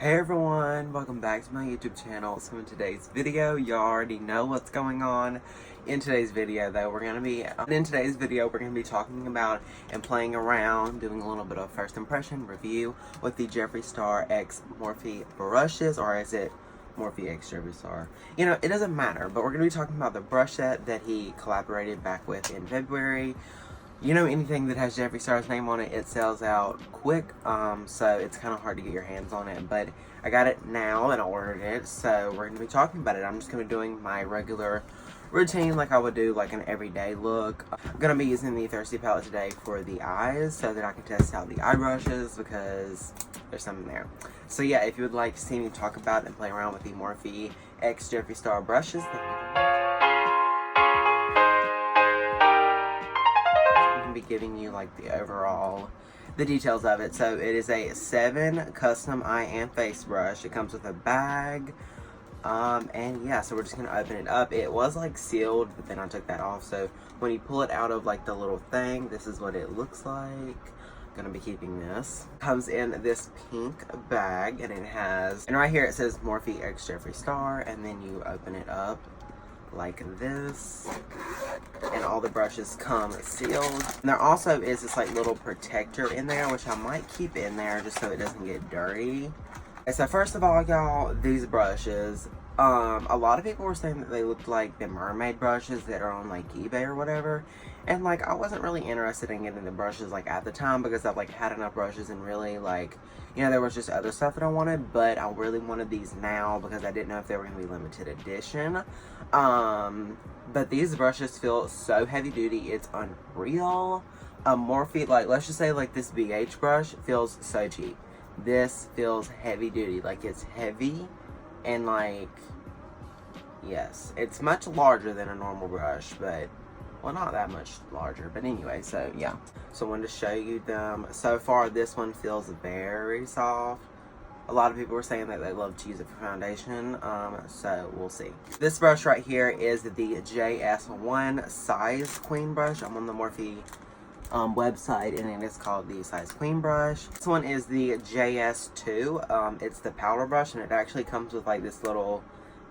Hey everyone, welcome back to my YouTube channel. So in today's video, you already know what's going on. In today's video we're going to be talking about and playing around, doing a little bit of first impression review with the Jeffree Star X Morphe brushes, or is it Morphe X Jeffree Star? You know, it doesn't matter, but we're going to be talking about the brush set that he collaborated back with in February. You know, anything that has Jeffree Star's name on it, it sells out quick, so it's kind of hard to get your hands on it, but I got it now and I ordered it, so we're going to be talking about it. I'm just going to be doing my regular routine like I would do like an everyday look. I'm going to be using the Thirsty palette today for the eyes so that I can test out the eye brushes because there's something there. So yeah, if you would like to see me talk about and play around with the Morphe X Jeffree Star brushes, be giving you like the overall details of it. So it is a 7 custom eye and face brush. It comes with a bag, and yeah, so we're just gonna open it up. It was like sealed, but then I took that off, so when you pull it out of like the little thing, this is what it looks like. Gonna be keeping this. Comes in this pink bag, and it has, and right here it says Morphe X Jeffree Star, and then you open it up like this, and all the brushes come sealed. And there also is this like little protector in there, which I might keep in there just so it doesn't get dirty. And so first of all, y'all, these brushes, a lot of people were saying that they looked like the mermaid brushes that are on like eBay or whatever, and like I wasn't really interested in getting the brushes like at the time because I've like had enough brushes, and really, like, you know, there was just other stuff that I wanted, but I really wanted these now because I didn't know if they were going to be limited edition. But these brushes feel so heavy duty, it's unreal. Morphe, like, let's just say like this BH brush feels so cheap. This feels heavy duty, like it's heavy, and like, yes, it's much larger than a normal brush, but, well, not that much larger, but anyway, so yeah. So I wanted to show you them. So far, this one feels very soft. A lot of people were saying that they love to use it for foundation, so we'll see. This brush right here is the JS1 Size Queen brush. I'm on the Morphe website, and it is called the Size Queen brush. This one is the JS2. It's the powder brush, and it actually comes with like this little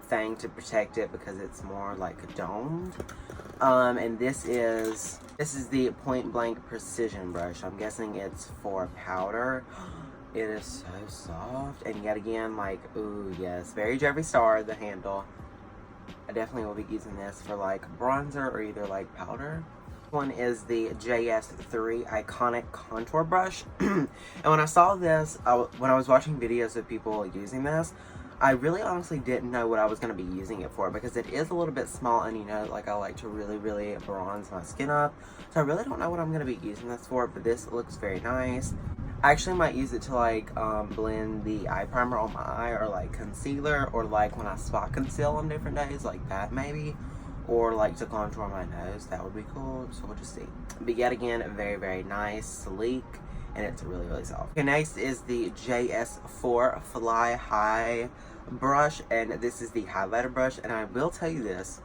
thing to protect it because it's more like domed. And this is the Point Blank Precision brush. I'm guessing it's for powder. It is so soft, and yet again, like, ooh, yes, very Jeffree Star, the handle. I definitely will be using this for like bronzer or either like powder. One is the JS3 Iconic Contour Brush. And when I saw this, when I was watching videos of people using this, I really honestly didn't know what I was going to be using it for because it is a little bit small, and you know, like, I like to really bronze my skin up. So I really don't know what I'm going to be using this for, but this looks very nice. I actually might use it to like blend the eye primer on my eye, or like concealer, or like when I spot conceal on different days, like that maybe. Or like to contour my nose, that would be cool, so we'll just see. But yet again, very nice, sleek, and it's really soft. Okay, next is the JS4 Fly High brush, and this is the highlighter brush, and I will tell you this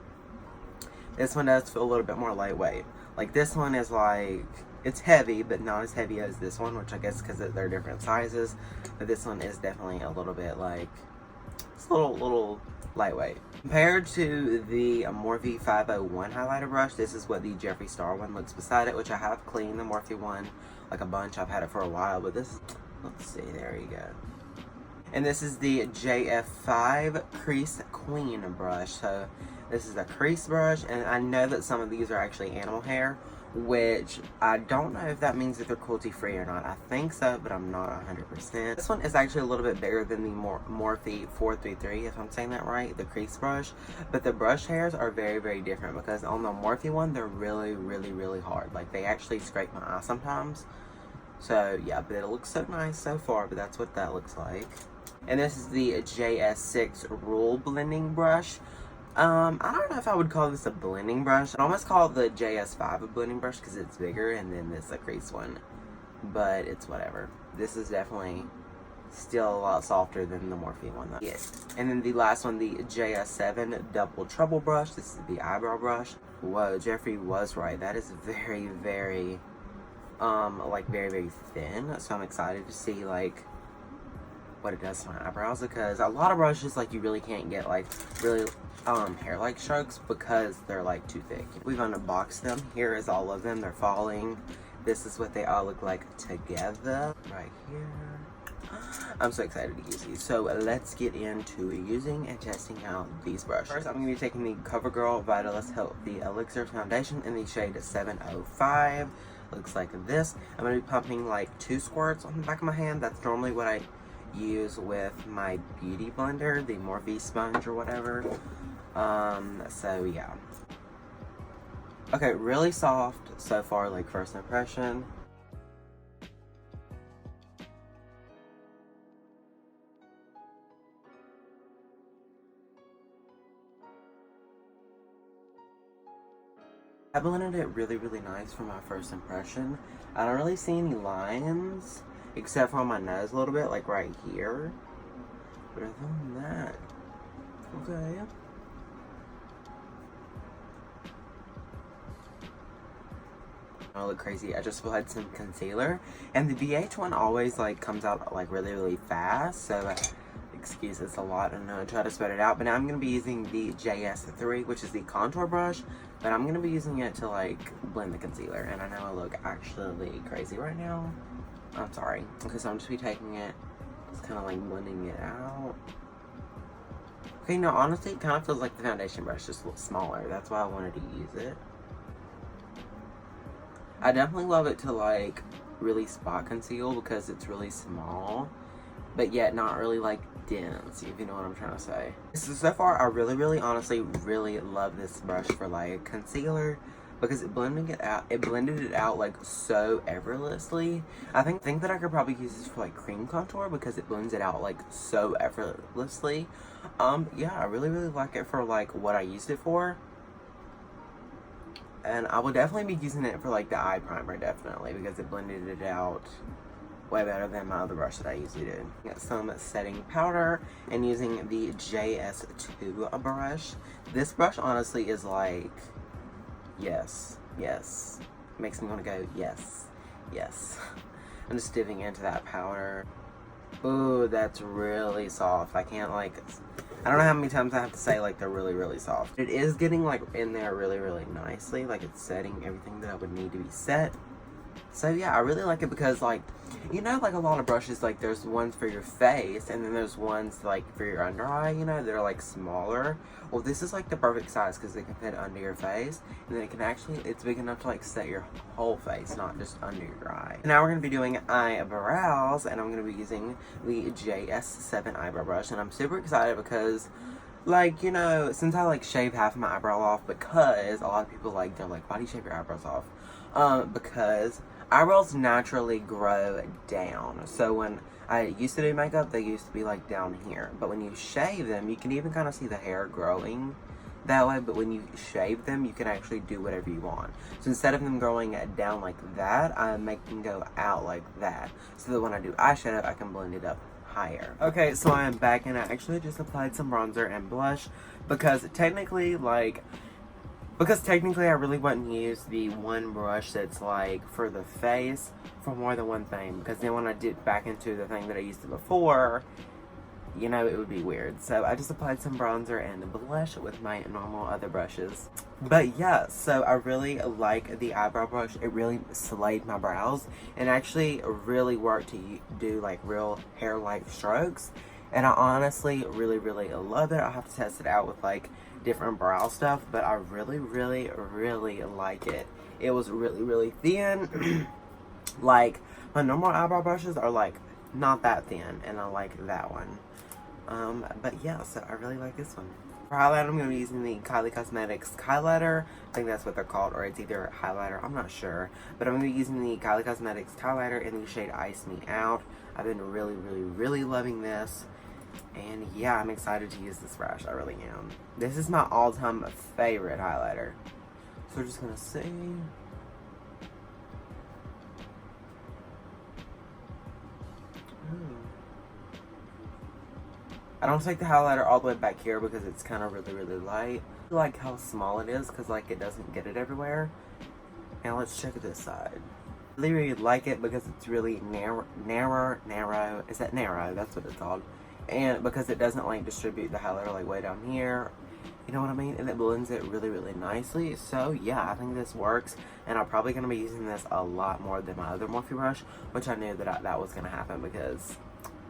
one does feel a little bit more lightweight. Like, this one is like, it's heavy, but not as heavy as this one, which I guess because they're different sizes, but this one is definitely a little bit like, it's a little lightweight. Compared to the Morphe 501 highlighter brush, this is what the Jeffree Star one looks beside it, which I have cleaned the Morphe one like a bunch. I've had it for a while, but this, let's see, there you go. And this is the JF5 Crease Queen brush. So this is a crease brush, and I know that some of these are actually animal hair, which I don't know if that means that they're cruelty free or not. I think so, but I'm not 100%. This one is actually a little bit bigger than the Morphe 433, if I'm saying that right, the crease brush. But the brush hairs are very different because on the Morphe one, they're really hard. Like, they actually scrape my eye sometimes. So yeah, but it looks so nice so far, but that's what that looks like. And this is the JS6 Rule Blending Brush. I don't know if I would call this a blending brush. I'd almost call the JS5 a blending brush because it's bigger, and then this a crease one. But it's whatever. This is definitely still a lot softer than the Morphe one, though. Yes. And then the last one, the JS7 Double Trouble Brush. This is the eyebrow brush. Whoa, Jeffree was right. That is very like very thin. So I'm excited to see like what it does to my eyebrows, because a lot of brushes, like, you really can't get, like, really hair-like strokes because they're, like, too thick. We've unboxed them. Here is all of them. They're falling. This is what they all look like together right here. I'm so excited to use these. So let's get into using and testing out these brushes. First, I'm going to be taking the CoverGirl Vitalist Healthy Elixir Foundation in the shade 705. Looks like this. I'm going to be pumping like 2 squirts on the back of my hand. That's normally what I use with my beauty blender, the Morphe sponge or whatever. So yeah. Okay, really soft so far, like first impression. I blended it really, really nice for my first impression. I don't really see any lines, except for on my nose a little bit, like right here. But other than that, okay. I look crazy. I just applied some concealer, and the BH one always like comes out like really, really fast. So, excuse, it's a lot, and I try to spread it out. But now I'm gonna be using the JS3, which is the contour brush. But I'm going to be using it to, like, blend the concealer. And I know I look actually crazy right now. I'm sorry. Okay, so I'm just be taking it, just kind of, like, blending it out. Okay, no, honestly, it kind of feels like the foundation brush, just a little smaller. That's why I wanted to use it. I definitely love it to, like, really spot conceal because it's really small. But yet not really, like, dense, if you know what I'm trying to say. So far, I really, honestly, really love this brush for, like, concealer because it blended it out, like, so effortlessly. I think that I could probably use this for, like, cream contour because it blends it out, like, so effortlessly. Yeah, I really like it for, like, what I used it for. And I will definitely be using it for, like, the eye primer, definitely, because it blended it out way better than my other brush that I usually do. Get some setting powder and using the JS2 brush. This brush honestly is like, yes. Makes me want to go, yes. I'm just dipping into that powder. Ooh, that's really soft. I can't like, I don't know how many times I have to say like they're really soft. It is getting like in there really nicely. Like it's setting everything that I would need to be set. So yeah, I really like it because like, you know, like a lot of brushes, like there's ones for your face and then there's ones like for your under eye, you know, they're like smaller. Well, this is like the perfect size because it can fit under your face and then it can actually, it's big enough to like set your whole face, not just under your eye. Now we're going to be doing eyebrows and I'm going to be using the JS7 eyebrow brush and I'm super excited because like, you know, since I like shave half of my eyebrow off because a lot of people like, they're like, why do you shave your eyebrows off? Because eyebrows naturally grow down. So when I used to do makeup, they used to be like down here. But when you shave them, you can even kind of see the hair growing that way. But when you shave them, you can actually do whatever you want. So instead of them growing down like that, I make them go out like that. So that when I do eyeshadow, I can blend it up higher. Okay, so I am back and I actually just applied some bronzer and blush because technically I really wouldn't use the one brush that's like for the face for more than one thing because then when I dip back into the thing that I used before, you know, it would be weird. So I just applied some bronzer and blush with my normal other brushes. But yeah, so I really like the eyebrow brush. It really slayed my brows and actually really worked to do like real hair-like strokes. And I honestly really love it. I'll have to test it out with like different brow stuff, but I really like it. It was really thin. Like my normal eyebrow brushes are like not that thin, and I like that one. But yeah, so I really like this one. For highlighter, I'm going to be using the Kylie Cosmetics highlighter. I think that's what they're called, or it's either highlighter, I'm not sure. But I'm going to be using the Kylie Cosmetics highlighter in the shade Ice Me Out. I've been really loving this. And yeah, I'm excited to use this brush. I really am. This is my all-time favorite highlighter. So we're just going to see. I don't take the highlighter all the way back here because it's kind of really light. I like how small it is because like it doesn't get it everywhere. Now let's check this side. Really, really like it because it's really narrow. Is that narrow? That's what it's called. And because it doesn't like distribute the highlighter like way down here. You know what I mean? And it blends it really, really nicely. So yeah, I think this works. And I'm probably going to be using this a lot more than my other Morphe brush, which I knew that that was going to happen because,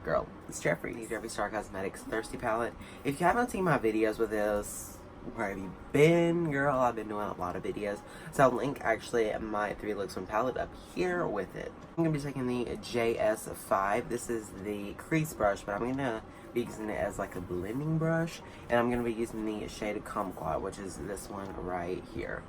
girl, it's Jeffree. The Jeffree Star Cosmetics Thirsty Palette. If you haven't seen my videos with this, where have you been, girl? I've been doing a lot of videos. So I'll link actually my 3 looks from palette up here with it. I'm going to be taking the JS5. This is the crease brush, but I'm going to be using it as like a blending brush. And I'm going to be using the shade Kumquat, which is this one right here.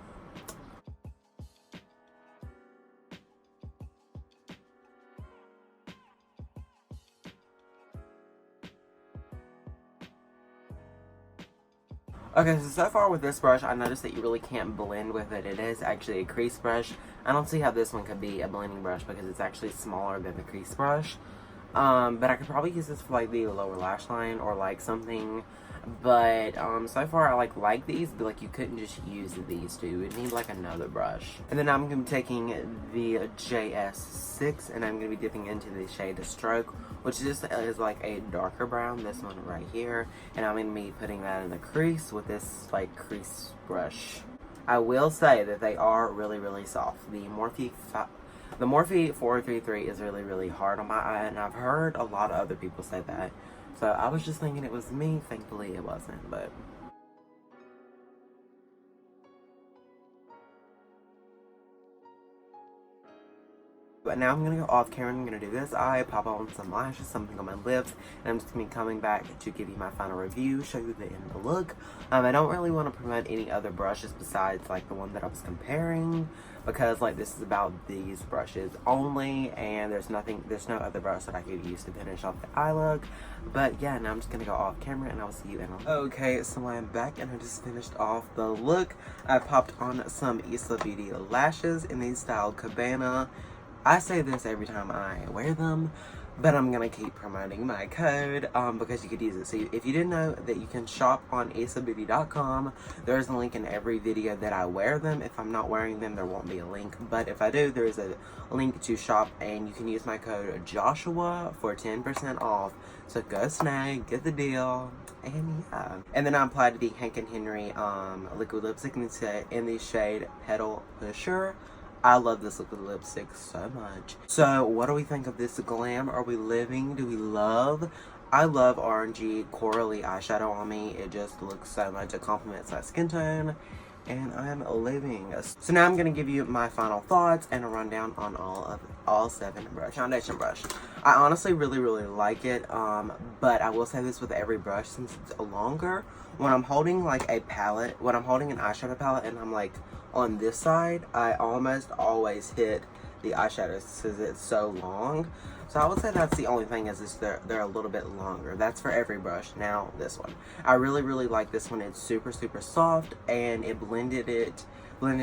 Okay, so far with this brush, I noticed that you really can't blend with it. It is actually a crease brush. I don't see how this one could be a blending brush because it's actually smaller than the crease brush. But I could probably use this for like the lower lash line or like something. But so far I like these, but like you couldn't just use these two. You would need like another brush. And then I'm going to be taking the JS6 and I'm going to be dipping into the shade Stroke, which just is like a darker brown, this one right here. And I'm going to be putting that in the crease with this like crease brush. I will say that they are really, really soft. The Morphe 433 is really, really hard on my eye, and I've heard a lot of other people say that. So I was just thinking it was me. Thankfully it wasn't, but... But now I'm going to go off camera and I'm going to do this eye, pop on some lashes, something on my lips, and I'm just going to be coming back to give you my final review, show you the end look. I don't really want to promote any other brushes besides like the one that I was comparing, because like this is about these brushes only, and there's no other brush that I could use to finish off the eye look. But yeah, now I'm just going to go off camera and I'll see you in a minute. Okay, so I'm back and I just finished off the look. I popped on some Islas Beauty lashes in the style Cabana. I say this every time I wear them, but I'm going to keep promoting my code because you could use it. So if you didn't know that you can shop on islasbeauty.com, there's a link in every video that I wear them. If I'm not wearing them, there won't be a link. But if I do, there's a link to shop, and you can use my code Joshua for 10% off. So go snag, get the deal, and yeah. And then I applied the Hank & Henry liquid lipstick in the shade Petal Pusher. I love this liquid lipstick so much. So, what do we think of this glam? Are we living? Do we love? I love orangey, corally eyeshadow on me. It just looks so much. It complements my skin tone. And I'm living. So now I'm going to give you my final thoughts and a rundown on all 7 foundation brush. I honestly really, really like it. But I will say this with every brush since it's longer. When I'm holding like a palette, when I'm holding an eyeshadow palette and I'm like on this side, I almost always hit the eyeshadows because it's so long. So I would say that's the only thing is they're a little bit longer. That's for every brush. Now this one, I really, really like this one. It's super, super soft, and it blended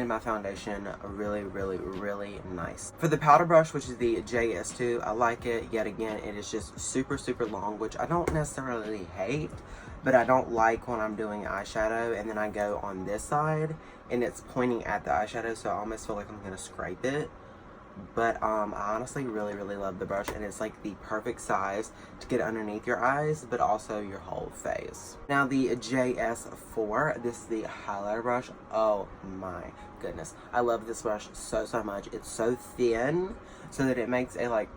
my foundation really, really, really nice. For the powder brush, which is the JS2, I like it. Yet again, it is just super, super long, which I don't necessarily hate, but I don't like when I'm doing eyeshadow and then I go on this side and it's pointing at the eyeshadow, so I almost feel like I'm gonna scrape it. But I honestly really, really love the brush, and it's like the perfect size to get underneath your eyes, but also your whole face. Now the JS4, this is the highlighter brush. Oh my goodness, I love this brush so, so much. It's so thin so that it makes a like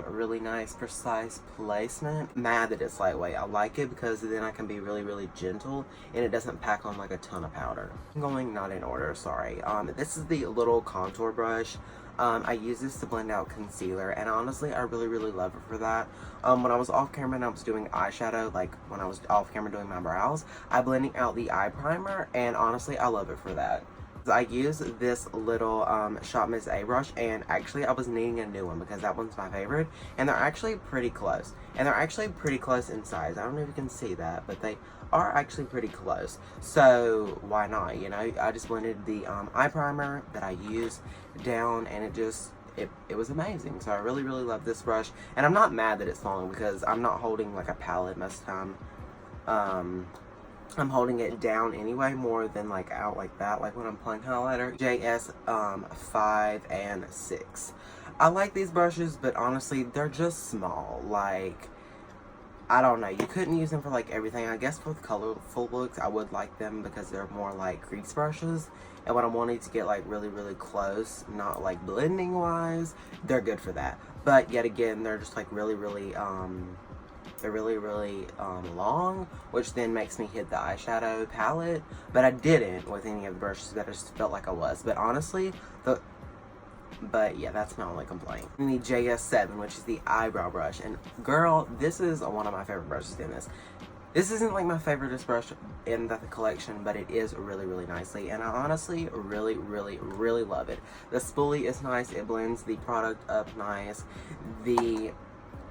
really nice precise placement. Mad that it's lightweight. I like it because then I can be really, really gentle and it doesn't pack on like a ton of powder. I'm going not in order, sorry. This is the little contour brush. I use this to blend out concealer, and honestly I really, really love it for that. When I was off camera and I was doing eyeshadow, like when I was off camera doing my brows, I blending out the eye primer, and honestly I love it for that. I use this little Shop Miss A brush, and actually I was needing a new one because that one's my favorite, and they're actually pretty close. And they're actually pretty close in size. I don't know if you can see that, but they are actually pretty close. So why not, you know? I just blended the eye primer that I use down, and it was amazing. So I really, really love this brush, and I'm not mad that it's long because I'm not holding like a palette most of the time. I'm holding it down anyway more than like out like that, like when I'm applying highlighter. JS 5 and 6. I like these brushes, but honestly, they're just small. Like, I don't know. You couldn't use them for like everything. I guess for the colorful looks, I would like them because they're more like crease brushes. And when I'm wanting to get like really, really close, not like blending wise, they're good for that. But yet again, they're just like really, really, they're really, really long, which then makes me hit the eyeshadow palette. But I didn't with any of the brushes, but I just felt like I was. But honestly, but yeah, that's my only complaint. And the JS7, which is the eyebrow brush. And girl, this is one of my favorite brushes in this. This isn't like my favoriteest brush in the collection, but it is really, really nicely. And I honestly really, really, really love it. The spoolie is nice. It blends the product up nice. The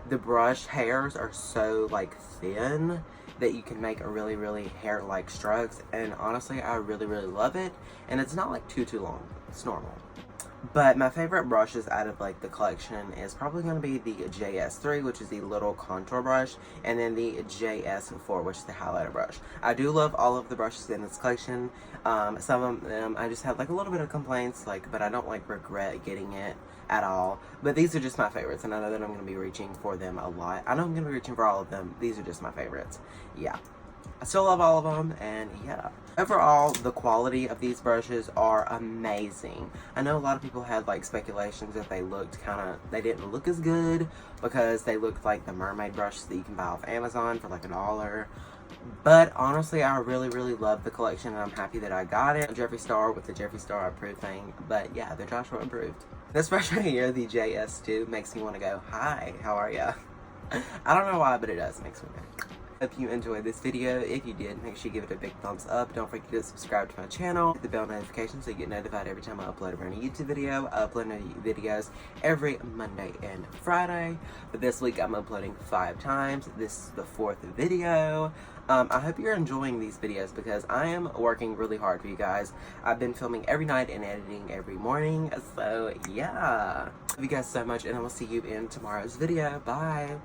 brush hairs are so like thin that you can make a really, really hair-like strokes. And honestly, I really, really love it. And it's not like too long. It's normal. But my favorite brushes out of like the collection is probably going to be the JS3, which is the little contour brush, and then the JS4, which is the highlighter brush. I do love all of the brushes in this collection. Some of them I just had like a little bit of complaints, like, but I don't like regret getting it at all. But these are just my favorites, and I know that I'm going to be reaching for them a lot. I know I'm going to be reaching for all of them. These are just my favorites. Yeah. I still love all of them, and yeah. Overall, the quality of these brushes are amazing. I know a lot of people had like speculations that they didn't look as good because they looked like the mermaid brushes that you can buy off Amazon for like $1. But honestly, I really, really love the collection, and I'm happy that I got it. Jeffree Star with the Jeffree Star approved thing, but yeah, they're Joshua approved. This brush right here, the JS2, makes me want to go, hi, how are ya? I don't know why, but it does. Makes me go. Hope you enjoyed this video. If you did, make sure you give it a big thumbs up. Don't forget to subscribe to my channel. Hit the bell notification so you get notified every time I upload a brand new YouTube video. I upload new videos every Monday and Friday. But this week I'm uploading 5 times. This is the 4th video. I hope you're enjoying these videos because I am working really hard for you guys. I've been filming every night and editing every morning. So yeah. Love you guys so much, and I will see you in tomorrow's video. Bye.